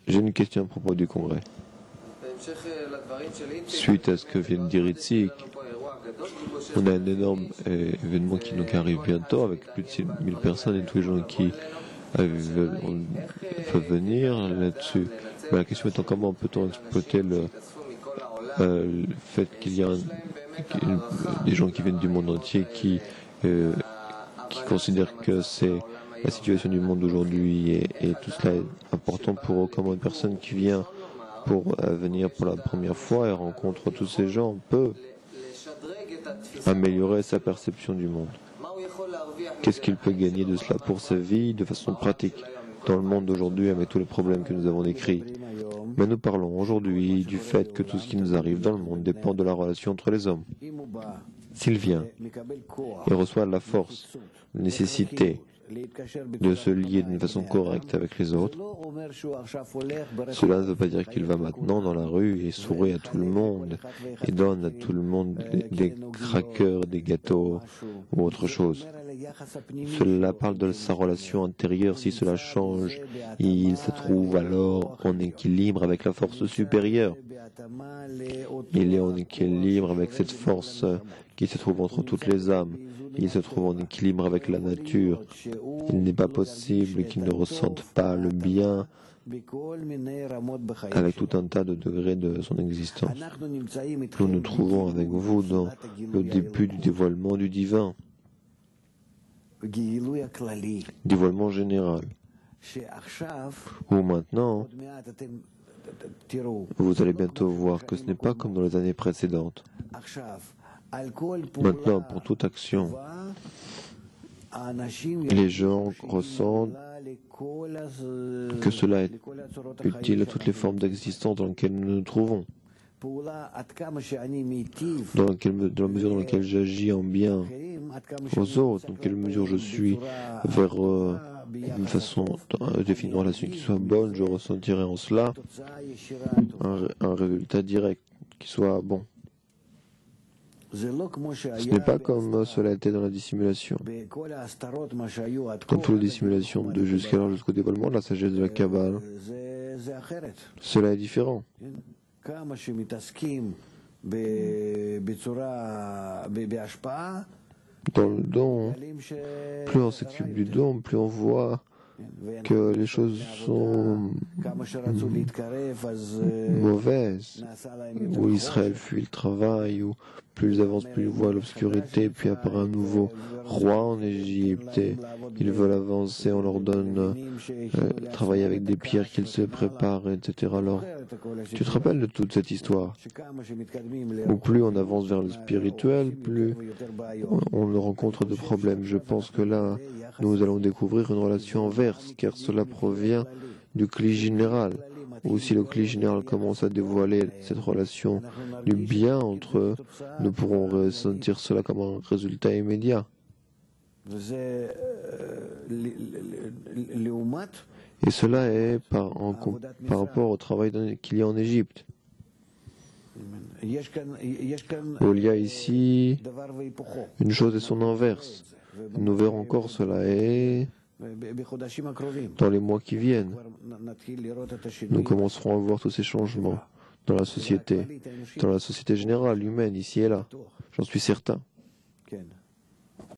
J'ai une question à propos du Congrès. Suite à ce que vient de dire Itzik, on a un énorme événement qui arrive bientôt avec plus de 6000 personnes et tous les gens qui veulent venir là-dessus. La question étant comment peut-on exploiter le fait qu'il y a des gens qui viennent du monde entier qui considèrent que c'est la situation du monde aujourd'hui et tout cela est important pour eux. Comment une personne qui vient pour venir pour la première fois et rencontre tous ces gens peut améliorer sa perception du monde. Qu'est-ce qu'il peut gagner de cela pour sa vie de façon pratique dans le monde d'aujourd'hui avec tous les problèmes que nous avons décrits? Mais nous parlons aujourd'hui du fait que tout ce qui nous arrive dans le monde dépend de la relation entre les hommes. S'il vient et reçoit la force, la nécessité de se lier d'une façon correcte avec les autres, cela ne veut pas dire qu'il va maintenant dans la rue et sourit à tout le monde et donne à tout le monde des crackers, des gâteaux ou autre chose. Cela parle de sa relation intérieure. Si cela change, il se trouve alors en équilibre avec la force supérieure. Il est en équilibre avec cette force qui se trouve entre toutes les âmes. Il se trouve en équilibre avec la nature. Il n'est pas possible qu'il ne ressente pas le bien avec tout un tas de degrés de son existence. Nous nous trouvons avec vous dans le début du dévoilement du divin, dévoilement général, où maintenant, vous allez bientôt voir que ce n'est pas comme dans les années précédentes. Maintenant, pour toute action, les gens ressentent que cela est utile à toutes les formes d'existence dans lesquelles nous nous trouvons. Dans la mesure dans laquelle j'agis en bien aux autres, dans quelle mesure je suis vers une façon de définir une relation qui soit bonne, je ressentirai en cela un résultat direct qui soit bon. Ce n'est pas comme cela était dans la dissimulation. Dans toutes les dissimulations de jusqu'alors jusqu'au dévoilement de la sagesse de la Kabbale, cela est différent. Dans le don, plus on s'occupe du don, plus on voit que les choses sont mauvaises, où Israël fuit le travail, où plus ils avancent, plus ils voient l'obscurité, puis apparaît un nouveau roi en Égypte, et ils veulent avancer, on leur donne travailler avec des pierres qu'ils se préparent, etc. Alors, tu te rappelles de toute cette histoire, où plus on avance vers le spirituel, plus on rencontre de problèmes. Je pense que là, nous allons découvrir une relation inverse, car cela provient du cli général. Ou si le cli général commence à dévoiler cette relation du bien entre eux, nous pourrons ressentir cela comme un résultat immédiat. Et cela est par rapport au travail qu'il y a en Égypte. Où il y a ici une chose et son inverse. Nous verrons encore cela et dans les mois qui viennent, nous commencerons à voir tous ces changements dans la société générale, humaine, ici et là. J'en suis certain.